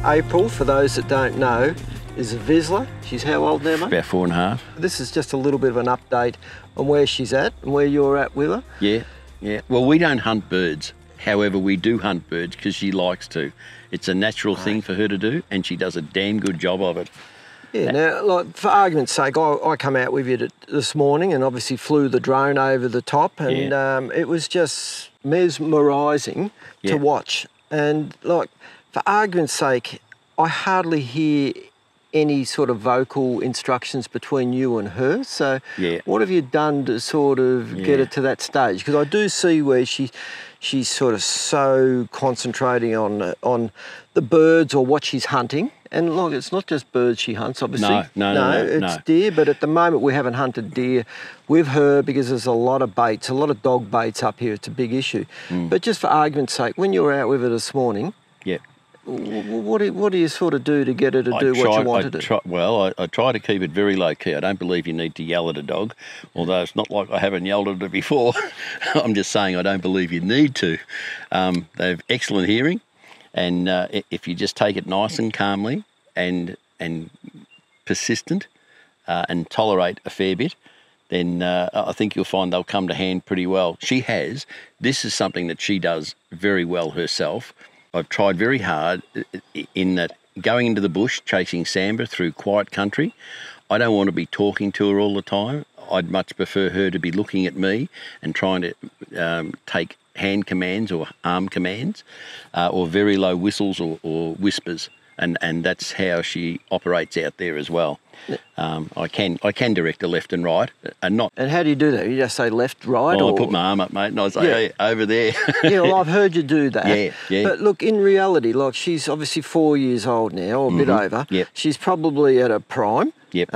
April, for those that don't know, is a Vizsla. She's how old now, mate? About 4.5. This is just a little bit of an update on where she's at and where you're at with her. Yeah, yeah. Well, we don't hunt birds. However, we do hunt birds because she likes to. It's a natural thing for her to do, and she does a damn good job of it. Yeah, now, like, for argument's sake, I come out with you this morning and obviously flew the drone over the top, and it was just mesmerising to watch. And, like, for argument's sake, I hardly hear any sort of vocal instructions between you and her. So what have you done to sort of get her to that stage? Because I do see where she's sort of so concentrating on the birds or what she's hunting. And look, it's not just birds she hunts, obviously. No, it's deer. But at the moment, we haven't hunted deer with her because there's a lot of baits, a lot of dog baits up here. It's a big issue. But just for argument's sake, when you were out with her this morning, what do you sort of do to get her to do what you want to do? I try to keep it very low key. I don't believe you need to yell at a dog, although it's not like I haven't yelled at her before. I'm just saying I don't believe you need to. They have excellent hearing, and if you just take it nice and calmly and persistent and tolerate a fair bit, then I think you'll find they'll come to hand pretty well. This is something that she does very well herself. I've tried very hard in that going into the bush, chasing sambar through quiet country, I don't want to be talking to her all the time. I'd much prefer her to be looking at me and trying to take hand commands or arm commands or very low whistles or whispers. And that's how she operates out there as well. I can direct her left and right, and not. And how do you do that? You just say left, right, or I put my arm up, mate, and I say, hey, over there. Yeah, well, I've heard you do that. Yeah. But look, in reality, like, she's obviously 4 years old now, or a bit over. Yep. She's probably at her prime. Yep.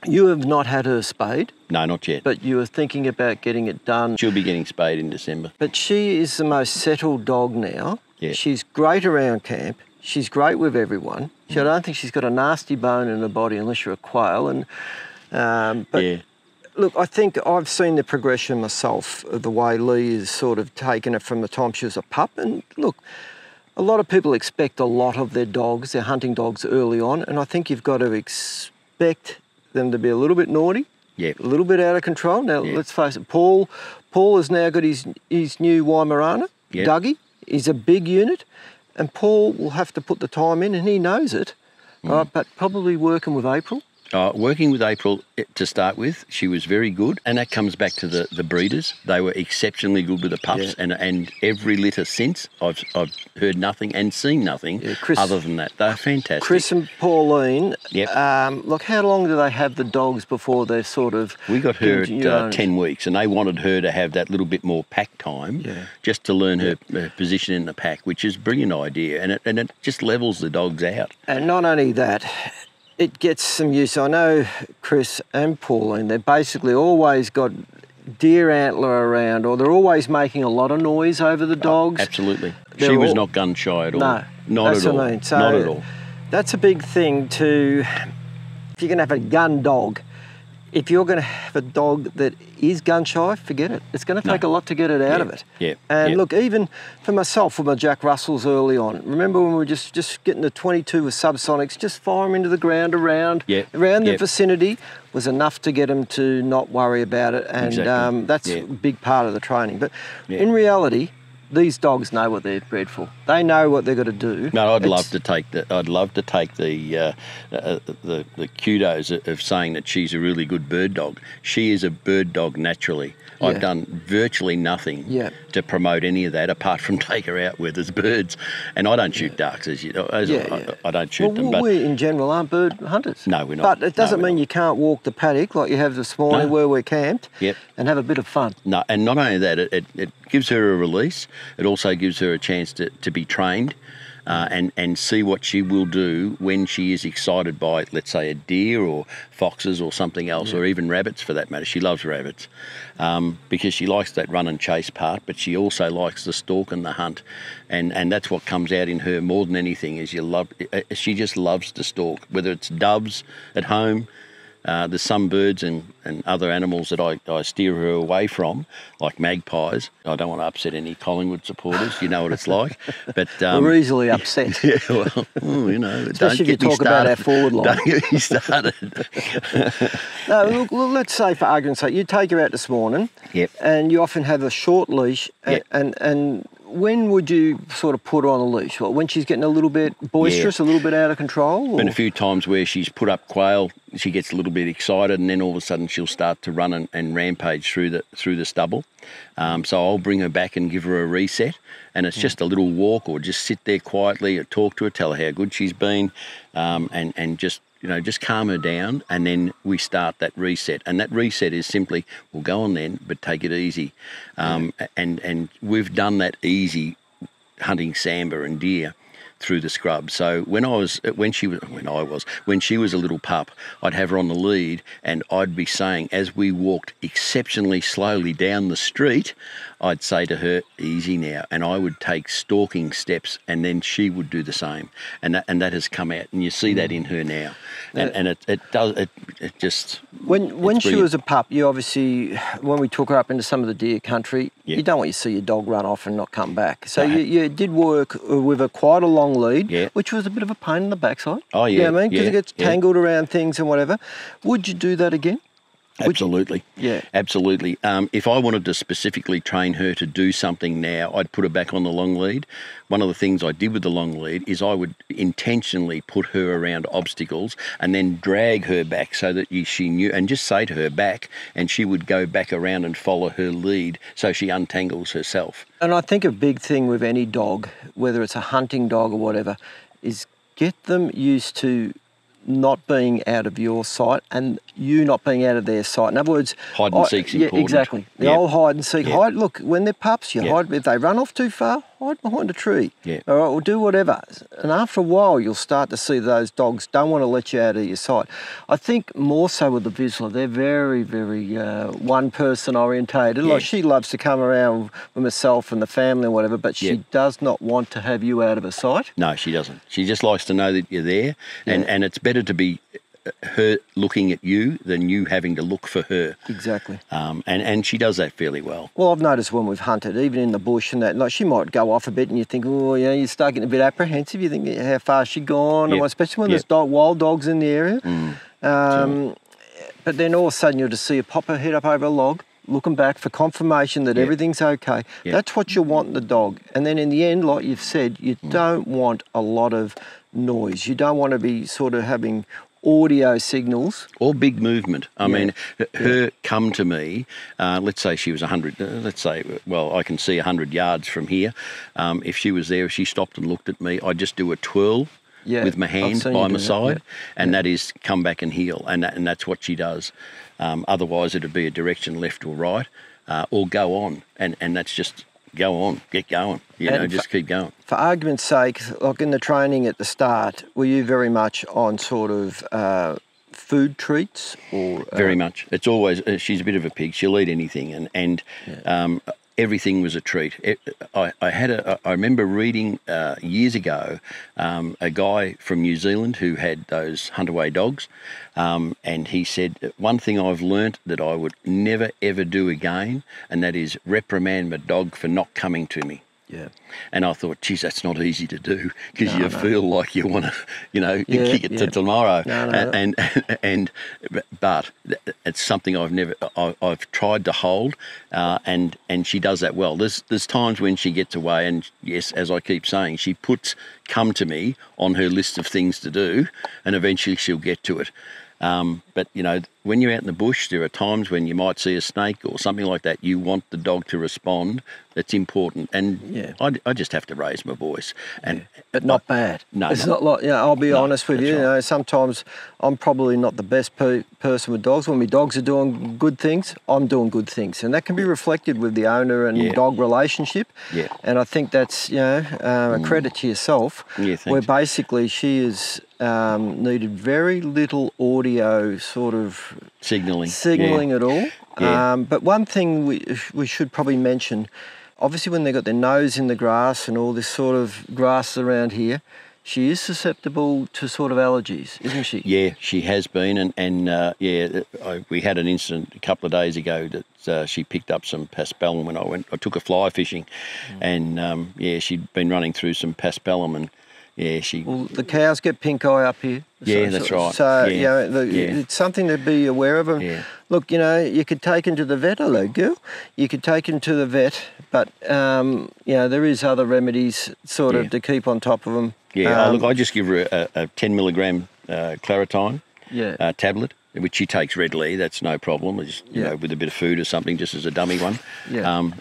You have not had her spayed. No, not yet. But you were thinking about getting it done. She'll be getting spayed in December. But she is the most settled dog now. Yeah. She's great around camp. She's great with everyone. I don't think she's got a nasty bone in her body unless you're a quail. Look, I think I've seen the progression myself of the way Leigh has sort of taken it from the time she was a pup. And look, a lot of people expect a lot of their dogs, their hunting dogs, early on. And I think you've got to expect them to be a little bit naughty, a little bit out of control. Now, let's face it, Paul has now got his new Weimaraner, Dougie. He's a big unit. And Paul will have to put the time in, and he knows it, but probably working with April. Working with April to start with, she was very good, and that comes back to the breeders. They were exceptionally good with the pups, and every litter since, I've heard nothing and seen nothing other than that. They're fantastic. Chris and Pauline, look, how long do they have the dogs before they're sort of... We got her at 10 weeks, and they wanted her to have that little bit more pack time just to learn her position in the pack, which is a brilliant idea, and it just levels the dogs out. And not only that, it gets some use. I know Chris and Pauline, they've basically always got deer antler around, or they're always making a lot of noise over the dogs. Absolutely. She was not gun shy at all. No. Not at all. What I mean. So not at all. That's a big thing to, if you're going to have a gun dog, if you're going to have a dog that is gun shy, forget it. It's going to take a lot to get it out of it. And look, even for myself with my Jack Russells early on, remember when we were just getting the 22 with subsonics, just fire them into the ground around the vicinity was enough to get them to not worry about it. And that's a big part of the training. But in reality, these dogs know what they're bred for. They know what they've got to do. No, I'd love to take the kudos of saying that she's a really good bird dog. She is a bird dog naturally. I've done virtually nothing to promote any of that apart from take her out with as birds. And I don't shoot ducks, as you know. I don't shoot them. But we in general aren't bird hunters. No, we're not. But it doesn't mean you can't walk the paddock like you have this morning where we're camped and have a bit of fun. No, and not only that, it gives her a release. It also gives her a chance to be trained and see what she will do when she is excited by, let's say, a deer or foxes or something else, or even rabbits for that matter. She loves rabbits because she likes that run and chase part, but she also likes the stalk and the hunt. And that's what comes out in her more than anything is she just loves to stalk, whether it's doves at home, There's some birds and other animals that I steer her away from, like magpies. I don't want to upset any Collingwood supporters. You know what it's like. But we're easily upset. Yeah, well, you know, especially if you talk about our forward line. Don't get me started. No, look, let's say for argument's sake, you take her out this morning, yep, and you often have a short leash, yep, and when would you sort of put her on a leash? Well, when she's getting a little bit boisterous, a little bit out of control? Or? Been a few times where she's put up quail, she gets a little bit excited, and then all of a sudden she'll start to run and rampage through the stubble. So I'll bring her back and give her a reset, and it's just a little walk, or just sit there quietly, or talk to her, tell her how good she's been, and just, you know, just calm her down, and then we start that reset. And that reset is simply, we'll go on then, but take it easy. And we've done that easy hunting sambar and deer through the scrub. So when she was a little pup, I'd have her on the lead, and I'd be saying, as we walked exceptionally slowly down the street, I'd say to her, easy now, and I would take stalking steps, and then she would do the same, and that has come out, and you see that in her now, and it just when she was a pup, you obviously, when we took her up into some of the deer country, you don't want to see your dog run off and not come back, so you did work with a quite a long lead, which was a bit of a pain in the backside. Oh yeah, you know what I mean, because it gets tangled around things and whatever. Would you do that again? Absolutely. Absolutely. If I wanted to specifically train her to do something now, I'd put her back on the long lead. One of the things I did with the long lead is I would intentionally put her around obstacles and then drag her back so that she knew, and just say to her back, and she would go back around and follow her lead so she untangles herself. And I think a big thing with any dog, whether it's a hunting dog or whatever, is get them used to not being out of your sight and you not being out of their sight. In other words, hide and seek's important. Exactly. The old hide and seek. Hide. Look, when they're pups, you hide. If they run off too far, hide behind a tree. All right, or do whatever. And after a while, you'll start to see those dogs don't want to let you out of your sight. I think more so with the Vizsla, they're very, very one-person orientated. Like, she loves to come around with myself and the family and whatever, but she does not want to have you out of her sight. No, she doesn't. She just likes to know that you're there, and it's better to be her looking at you than you having to look for her. Exactly. And she does that fairly well. Well, I've noticed when we've hunted, even in the bush and that, like, she might go off a bit and you think, oh, yeah, you start getting a bit apprehensive. You think, how far she gone? And especially when there's wild dogs in the area. But then all of a sudden you'll just see her pop her head up over a log, looking back for confirmation that everything's okay. That's what you want in the dog. And then in the end, like you've said, you don't want a lot of noise. You don't want to be sort of having audio signals. Or big movement. I mean, her come to me, let's say she was 100, I can see 100 yards from here. If she was there, if she stopped and looked at me, I'd just do a twirl with my hand by my side, and that is come back and heel, and that's what she does. Otherwise, it'd be a direction left or right, or go on, and that's just go on, get going, just keep going. For argument's sake, like in the training at the start, were you very much on sort of food treats or? Very much. It's always, she's a bit of a pig. She'll eat anything, and everything was a treat. I remember reading years ago a guy from New Zealand who had those hunt-away dogs, and he said, one thing I've learnt that I would never ever do again, and that is reprimand my dog for not coming to me. And I thought, geez, that's not easy to do, because you feel like you want to, kick it to tomorrow. But it's something I've tried to hold, and she does that well. There's times when she gets away, and yes, as I keep saying, she puts come to me on her list of things to do, and eventually she'll get to it. But, when you're out in the bush, there are times when you might see a snake or something like that. You want the dog to respond. It's important. And I just have to raise my voice. But not bad. No. It's not like, I'll be honest with you. Right. Sometimes I'm probably not the best person with dogs. When my dogs are doing good things, I'm doing good things. And that can be reflected with the owner and dog relationship. And I think that's, a credit to yourself. Where basically she is needed very little audio sort of signalling at all. But one thing we should probably mention, obviously when they've got their nose in the grass and all this sort of grass around here, she is susceptible to sort of allergies, isn't she? Yeah, she has been, we had an incident a couple of days ago that she picked up some paspalum when I took her fly fishing, and she'd been running through some paspalum, and Well, the cows get pink eye up here. Yeah, that's right. So, it's something to be aware of. And look, you could take him to the vet, hello girl. You could take him to the vet, but, there is other remedies sort of to keep on top of them. Yeah, look, I just give her a 10 milligram Claritine tablet, which she takes readily. That's no problem. With a bit of food or something, just as a dummy one. Yeah.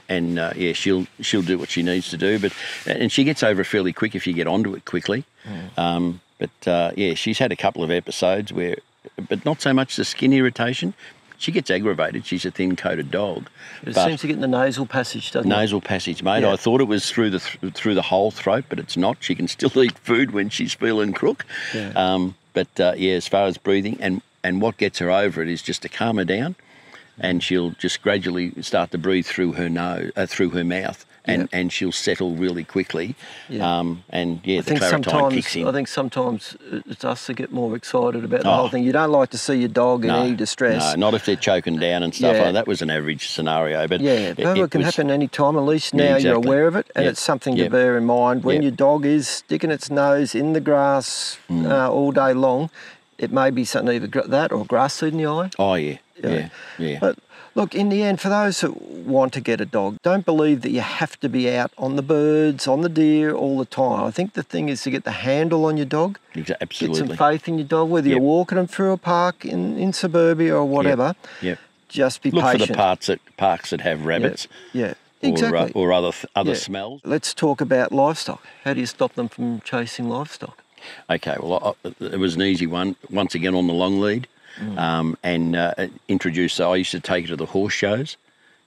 She'll do what she needs to do. And she gets over it fairly quick if you get onto it quickly. She's had a couple of episodes but not so much the skin irritation. She gets aggravated. She's a thin-coated dog. It seems to get in the nasal passage, doesn't it? Nasal passage, mate. Yeah. I thought it was through the whole throat, but it's not. She can still eat food when she's feeling crook. Yeah. As far as breathing, and what gets her over it is just to calm her down, and she'll just gradually start to breathe through her through her mouth, and she'll settle really quickly. Yeah. The Claritine kicks in. I think sometimes it's us that get more excited about the whole thing. You don't like to see your dog in any distress. No, not if they're choking down and stuff. Like that was an average scenario. But it can happen any time. At least now you're aware of it, and it's something to bear in mind. When your dog is sticking its nose in the grass all day long, it may be something either that or grass seed in the eye. Oh, yeah. But look, in the end, for those that want to get a dog, don't believe that you have to be out on the birds, on the deer all the time. I think the thing is to get the handle on your dog. Absolutely. Get some faith in your dog, whether you're walking them through a park in suburbia or whatever. Just be patient. Look for the parks that have rabbits. Yeah. Exactly. Or other smells. Let's talk about livestock. How do you stop them from chasing livestock? Okay, well, it was an easy one. Once again, on the long lead. Introduce. I used to take her to the horse shows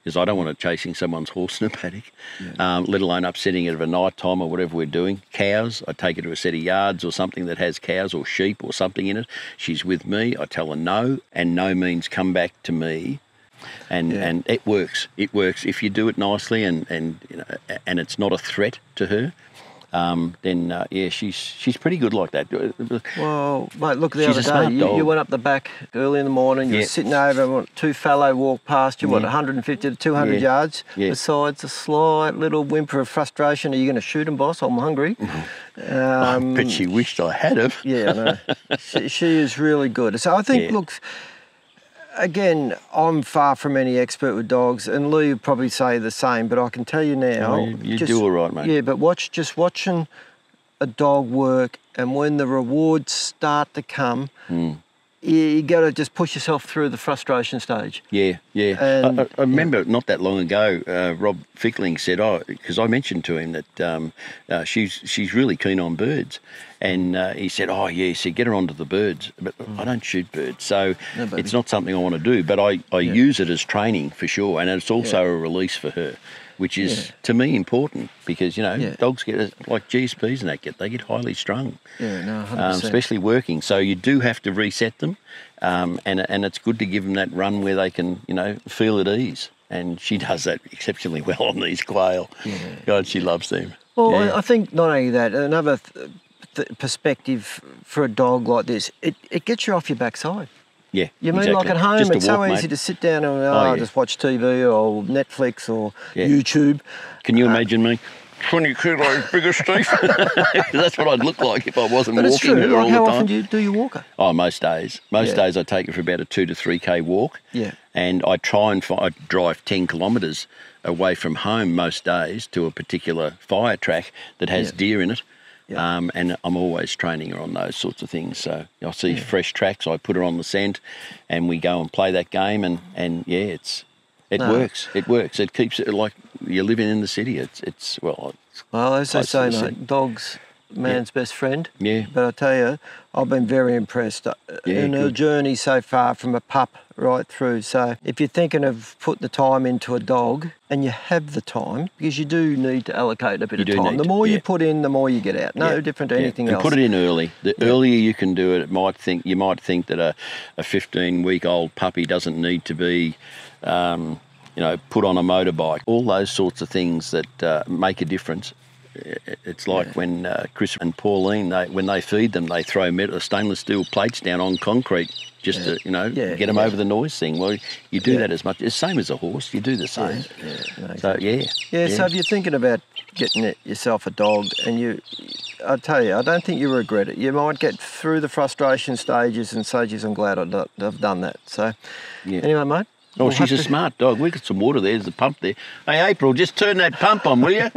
because I don't want her chasing someone's horse in a paddock, let alone upsetting it at night time or whatever we're doing. Cows, I take her to a set of yards or something that has cows or sheep or something in it. She's with me. I tell her no, and no means come back to me. And it works. It works if you do it nicely and it's not a threat to her. She's pretty good like that. Well, mate, look, the other day you went up the back early in the morning. You were sitting over, two fallow walked past you, 150 to 200 yards. Besides a slight little whimper of frustration, are you going to shoot him, boss? I'm hungry. I bet she wished I had him. Yeah, I know. She is really good. So I think, look. Again, I'm far from any expert with dogs, and Leigh would probably say the same, but I can tell you now... You do all right, mate. Yeah, but watching a dog work, and when the rewards start to come, you got to just push yourself through the frustration stage. Yeah. And, I remember not that long ago, Rob Fickling said, because I mentioned to him that she's really keen on birds. And he said, he said, get her onto the birds. But I don't shoot birds, so it's not something I want to do. But I use it as training for sure, and it's also a release for her, which is, to me, important because, dogs get, like GSPs and they get highly strung. Yeah, no, 100%. Especially working. So you do have to reset them, and it's good to give them that run where they can, feel at ease. And she does that exceptionally well on these quail. Yeah. God, she loves them. Well, I think not only that, another perspective for a dog like this, it gets you off your backside. Yeah, you mean like at home, it's so easy to sit down and just watch TV or Netflix or YouTube. Can you imagine me? 20 kilos bigger, Steve. That's what I'd look like if I wasn't walking her all the time. How often do you walk her? Oh, most days. Most days I take her for about a 2 to 3K walk. Yeah. And I try and I drive 10 kilometres away from home most days to a particular fire track that has deer in it. Yeah. And I'm always training her on those sorts of things. So I see fresh tracks, I put her on the scent, and we go and play that game. And it works. It works. It keeps it like you're living in the city. Well, as they say, mate, dogs, man's best friend. Yeah. But I tell you, I've been very impressed in her journey so far from a pup right through. So if you're thinking of putting the time into a dog, and you have the time, because you do need to allocate a bit of time. The more you put in, the more you get out. No different to anything else. Put it in early. The earlier you can do it, you might think that a 15-week-old puppy doesn't need to be put on a motorbike. All those sorts of things that make a difference. it's like when Chris and Pauline, when they feed them, they throw stainless steel plates down on concrete just to, get them over the noise thing. Well, you do that as much. It's the same as a horse. You do the same. So, So if you're thinking about getting yourself a dog, and I tell you, I don't think you regret it. You might get through the frustration stages and say, geez, I'm glad I've done that. So anyway, mate. Oh, she's a smart dog. We've got some water there. There's a pump there. Hey, April, just turn that pump on, will you?